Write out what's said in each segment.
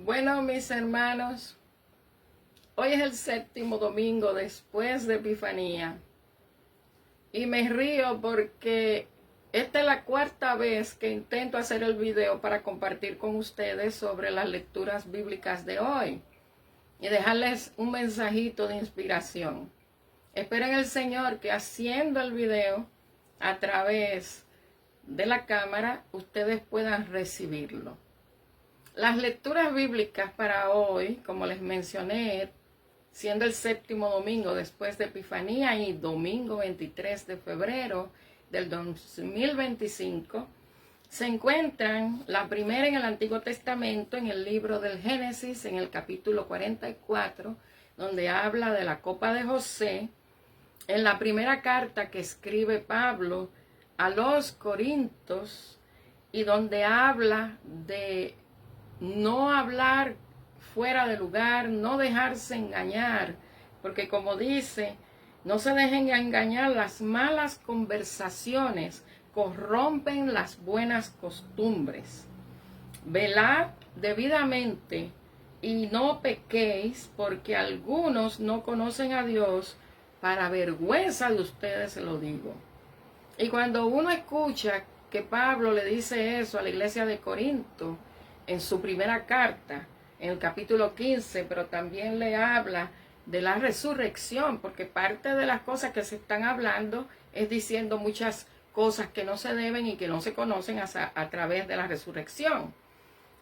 Bueno, mis hermanos, hoy es el séptimo domingo después de Epifanía y me río porque esta es la cuarta vez que intento hacer el video para compartir con ustedes sobre las lecturas bíblicas de hoy y dejarles un mensajito de inspiración. Espero en el Señor que haciendo el video a través de la cámara ustedes puedan recibirlo. Las lecturas bíblicas para hoy, como les mencioné, siendo el séptimo domingo después de Epifanía y domingo 23 de febrero del 2025, se encuentran la primera en el Antiguo Testamento, en el libro del Génesis, en el capítulo 44, donde habla de la copa de José, en la primera carta que escribe Pablo a los Corintios, y donde habla de no hablar fuera de lugar, no dejarse engañar, porque como dice, no se dejen engañar, las malas conversaciones corrompen las buenas costumbres. Velad debidamente y no pequéis, porque algunos no conocen a Dios, para vergüenza de ustedes se lo digo. Y cuando uno escucha que Pablo le dice eso a la iglesia de Corinto, en su primera carta, en el capítulo 15, pero también le habla de la resurrección, porque parte de las cosas que se están hablando es diciendo muchas cosas que no se deben y que no se conocen a través de la resurrección.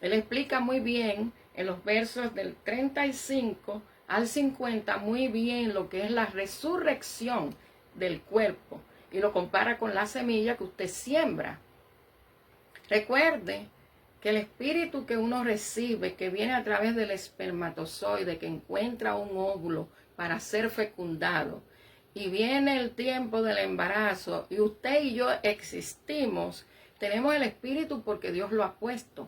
Él explica muy bien en los versos del 35 al 50 muy bien lo que es la resurrección del cuerpo y lo compara con la semilla que usted siembra. Recuerde que el espíritu que uno recibe, que viene a través del espermatozoide, que encuentra un óvulo para ser fecundado, y viene el tiempo del embarazo, y usted y yo existimos, tenemos el espíritu porque Dios lo ha puesto.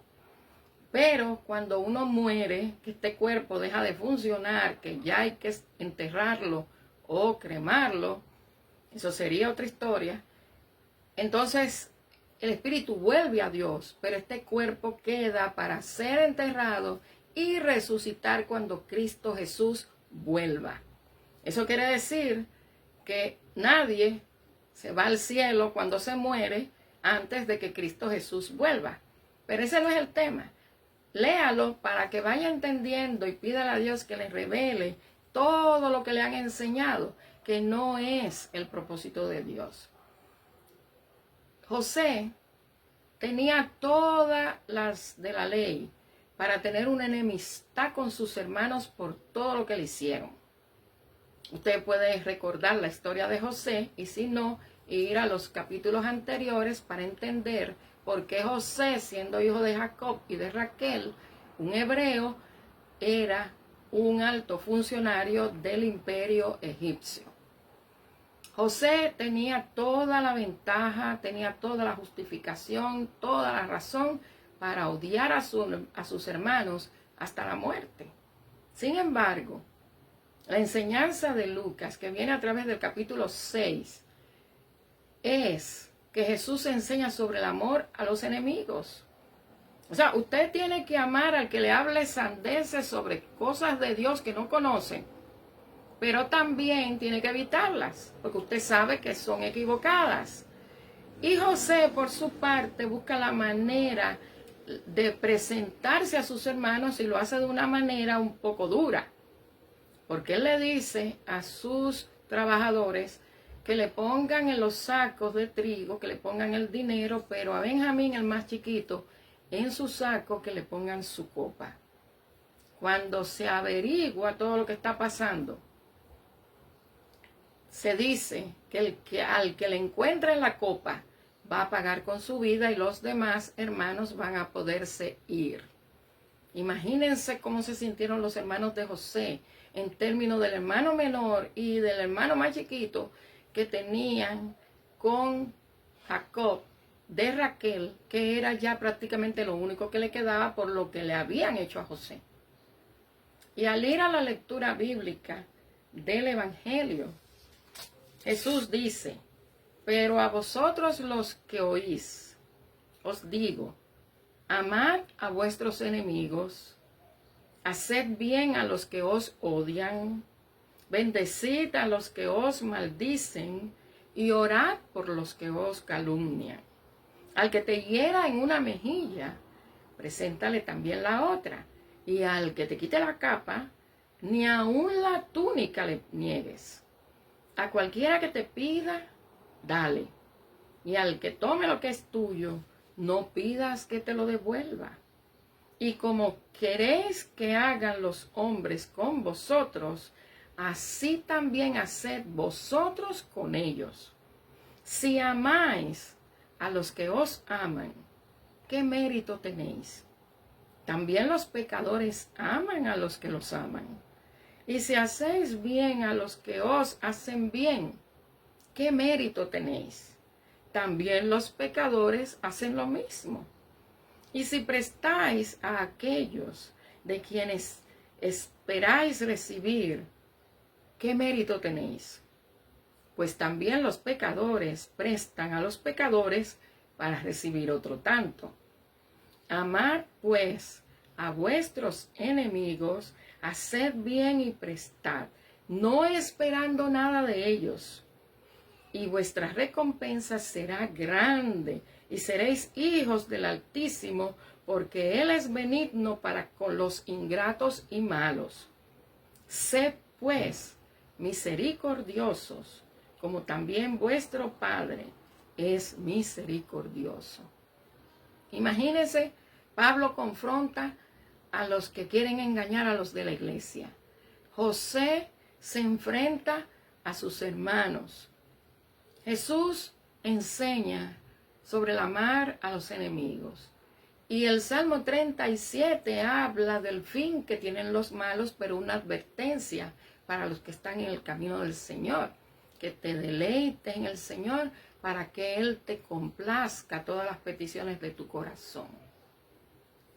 Pero cuando uno muere, que este cuerpo deja de funcionar, que ya hay que enterrarlo o cremarlo, eso sería otra historia, entonces el espíritu vuelve a Dios, pero este cuerpo queda para ser enterrado y resucitar cuando Cristo Jesús vuelva. Eso quiere decir que nadie se va al cielo cuando se muere antes de que Cristo Jesús vuelva. Pero ese no es el tema. Léalo para que vaya entendiendo y pídale a Dios que le revele todo lo que le han enseñado, que no es el propósito de Dios. José tenía todas las de la ley para tener una enemistad con sus hermanos por todo lo que le hicieron. Usted puede recordar la historia de José y si no, ir a los capítulos anteriores para entender por qué José, siendo hijo de Jacob y de Raquel, un hebreo, era un alto funcionario del imperio egipcio. José tenía toda la ventaja, tenía toda la justificación, toda la razón para odiar a sus hermanos hasta la muerte. Sin embargo, la enseñanza de Lucas, que viene a través del capítulo 6, es que Jesús enseña sobre el amor a los enemigos. O sea, usted tiene que amar al que le hable sandeces sobre cosas de Dios que no conoce, pero también tiene que evitarlas, porque usted sabe que son equivocadas. Y José, por su parte, busca la manera de presentarse a sus hermanos y lo hace de una manera un poco dura, porque él le dice a sus trabajadores que le pongan en los sacos de trigo, que le pongan el dinero, pero a Benjamín, el más chiquito, en su saco que le pongan su copa. Cuando se averigua todo lo que está pasando, se dice que al que le encuentre la copa va a pagar con su vida y los demás hermanos van a poderse ir. Imagínense cómo se sintieron los hermanos de José en términos del hermano menor y del hermano más chiquito que tenían con Jacob de Raquel, que era ya prácticamente lo único que le quedaba por lo que le habían hecho a José. Y al ir a la lectura bíblica del Evangelio, Jesús dice: pero a vosotros los que oís, os digo, amad a vuestros enemigos, haced bien a los que os odian, bendecid a los que os maldicen, y orad por los que os calumnian. Al que te hiera en una mejilla, preséntale también la otra, y al que te quite la capa, ni aun la túnica le niegues. A cualquiera que te pida, dale, y al que tome lo que es tuyo, no pidas que te lo devuelva. Y como queréis que hagan los hombres con vosotros, así también haced vosotros con ellos. Si amáis a los que os aman, ¿qué mérito tenéis? También los pecadores aman a los que los aman. Y si hacéis bien a los que os hacen bien, ¿qué mérito tenéis? También los pecadores hacen lo mismo. Y si prestáis a aquellos de quienes esperáis recibir, ¿qué mérito tenéis? Pues también los pecadores prestan a los pecadores para recibir otro tanto. Amad pues a vuestros enemigos, haced bien y prestad, no esperando nada de ellos. Y vuestra recompensa será grande, y seréis hijos del Altísimo, porque Él es benigno para con los ingratos y malos. Sed pues misericordiosos, como también vuestro Padre es misericordioso. Imagínense, Pablo confronta a los que quieren engañar a los de la iglesia. José se enfrenta a sus hermanos. Jesús enseña sobre el amar a los enemigos. Y el Salmo 37 habla del fin que tienen los malos, pero una advertencia para los que están en el camino del Señor. Que te deleites en el Señor para que Él te complazca todas las peticiones de tu corazón.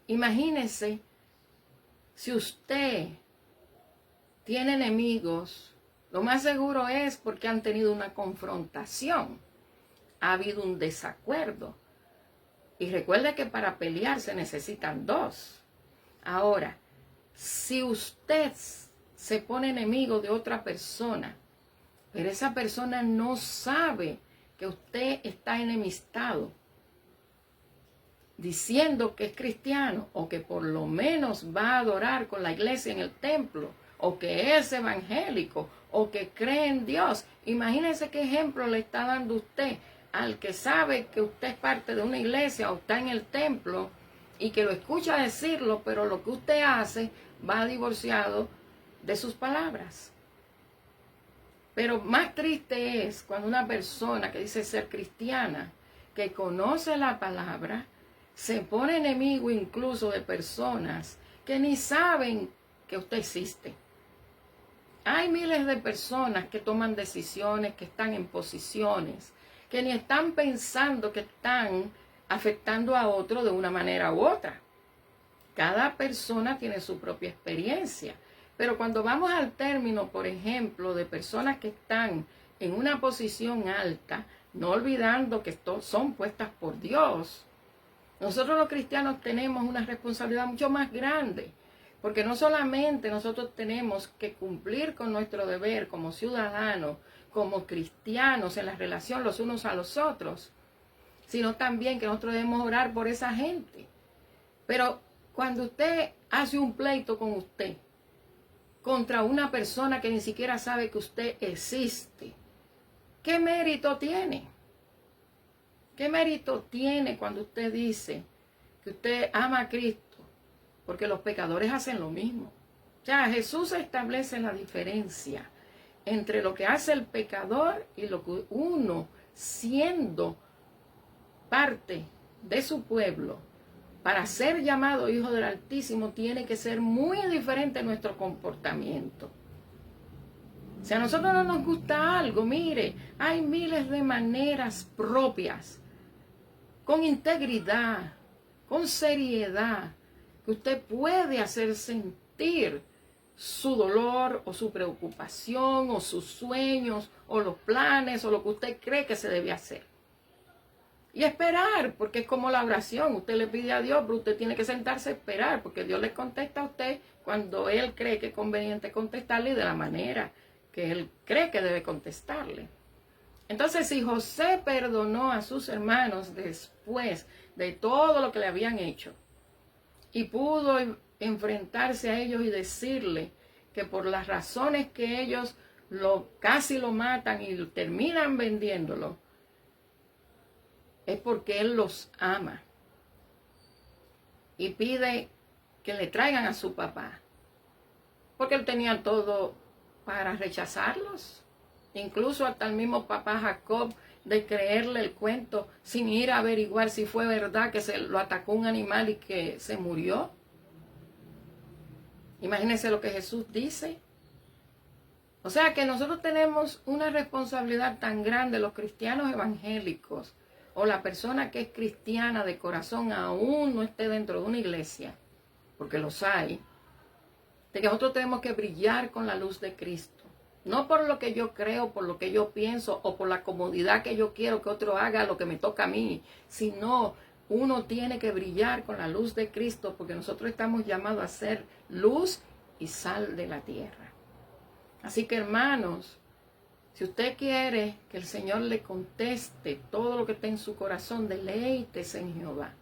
Imagínese si usted tiene enemigos, lo más seguro es porque han tenido una confrontación, ha habido un desacuerdo. Y recuerde que para pelear se necesitan dos. Ahora, si usted se pone enemigo de otra persona, pero esa persona no sabe que usted está enemistado, diciendo que es cristiano o que por lo menos va a adorar con la iglesia en el templo, o que es evangélico, o que cree en Dios. Imagínese qué ejemplo le está dando usted al que sabe que usted es parte de una iglesia o está en el templo y que lo escucha decirlo, pero lo que usted hace va divorciado de sus palabras. Pero más triste es cuando una persona que dice ser cristiana, que conoce la palabra, se pone enemigo incluso de personas que ni saben que usted existe. Hay miles de personas que toman decisiones, que están en posiciones, que ni están pensando que están afectando a otro de una manera u otra. Cada persona tiene su propia experiencia. Pero cuando vamos al término, por ejemplo, de personas que están en una posición alta, no olvidando que son puestas por Dios, nosotros los cristianos tenemos una responsabilidad mucho más grande. Porque no solamente nosotros tenemos que cumplir con nuestro deber como ciudadanos, como cristianos en la relación los unos a los otros, sino también que nosotros debemos orar por esa gente. Pero cuando usted hace un pleito con usted, contra una persona que ni siquiera sabe que usted existe, ¿qué mérito tiene? ¿Qué mérito tiene cuando usted dice que usted ama a Cristo? Porque los pecadores hacen lo mismo. O sea, Jesús establece la diferencia entre lo que hace el pecador y lo que uno, siendo parte de su pueblo, para ser llamado hijo del Altísimo, tiene que ser muy diferente nuestro comportamiento. Si a nosotros no nos gusta algo, mire, hay miles de maneras propias, con integridad, con seriedad, que usted puede hacer sentir su dolor o su preocupación o sus sueños o los planes o lo que usted cree que se debe hacer. Y esperar, porque es como la oración. Usted le pide a Dios, pero usted tiene que sentarse a esperar, porque Dios le contesta a usted cuando Él cree que es conveniente contestarle y de la manera que Él cree que debe contestarle. Entonces, si José perdonó a sus hermanos después de todo lo que le habían hecho y pudo enfrentarse a ellos y decirle que por las razones que ellos casi lo matan y terminan vendiéndolo, es porque Él los ama y pide que le traigan a su papá, porque Él tenía todo para rechazarlos. Incluso hasta el mismo papá Jacob, de creerle el cuento sin ir a averiguar si fue verdad que se lo atacó un animal y que se murió. Imagínense lo que Jesús dice. O sea que nosotros tenemos una responsabilidad tan grande, los cristianos evangélicos, o la persona que es cristiana de corazón, aún no esté dentro de una iglesia, porque los hay, de que nosotros tenemos que brillar con la luz de Cristo. No por lo que yo creo, por lo que yo pienso, o por la comodidad que yo quiero que otro haga lo que me toca a mí, sino uno tiene que brillar con la luz de Cristo, porque nosotros estamos llamados a ser luz y sal de la tierra. Así que, hermanos, si usted quiere que el Señor le conteste todo lo que está en su corazón, deleítese en Jehová.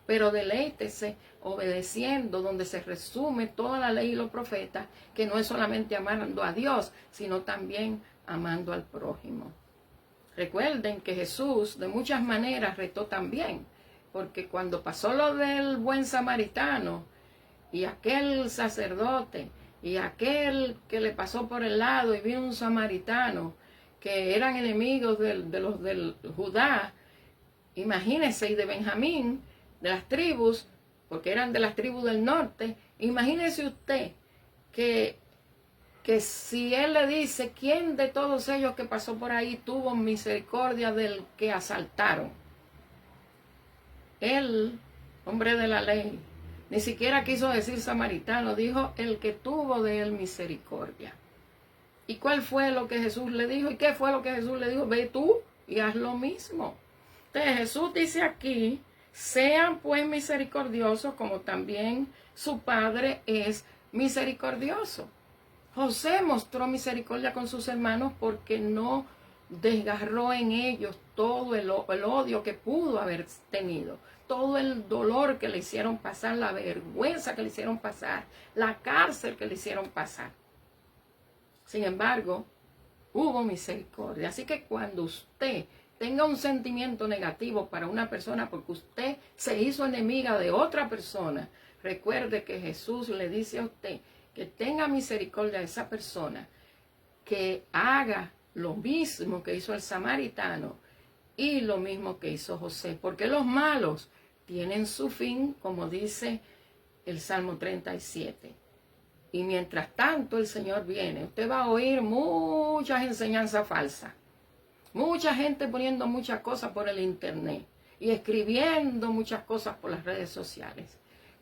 Pero deleítese obedeciendo, donde se resume toda la ley y los profetas, que no es solamente amando a Dios, sino también amando al prójimo. Recuerden que Jesús de muchas maneras retó también, porque cuando pasó lo del buen samaritano y aquel sacerdote y aquel que le pasó por el lado y vino un samaritano, que eran enemigos de los del Judá, imagínense, y de Benjamín, de las tribus, porque eran de las tribus del norte, imagínese usted que si él le dice, ¿quién de todos ellos que pasó por ahí tuvo misericordia del que asaltaron? Él, hombre de la ley, ni siquiera quiso decir samaritano, dijo el que tuvo de él misericordia. ¿Y cuál fue lo que Jesús le dijo? ¿Y qué fue lo que Jesús le dijo? Ve tú y haz lo mismo. Entonces Jesús dice aquí, sean pues misericordiosos como también su Padre es misericordioso. José mostró misericordia con sus hermanos porque no desgarró en ellos todo el odio que pudo haber tenido, todo el dolor que le hicieron pasar, la vergüenza que le hicieron pasar, la cárcel que le hicieron pasar. Sin embargo, hubo misericordia. Así que cuando usted tenga un sentimiento negativo para una persona porque usted se hizo enemiga de otra persona, recuerde que Jesús le dice a usted que tenga misericordia de esa persona, que haga lo mismo que hizo el samaritano y lo mismo que hizo José, porque los malos tienen su fin, como dice el Salmo 37. Y mientras tanto el Señor viene, usted va a oír muchas enseñanzas falsas. Mucha gente poniendo muchas cosas por el internet y escribiendo muchas cosas por las redes sociales.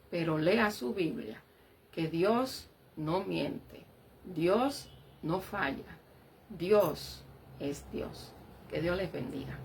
Pero lea su Biblia, que Dios no miente, Dios no falla, Dios es Dios. Que Dios les bendiga.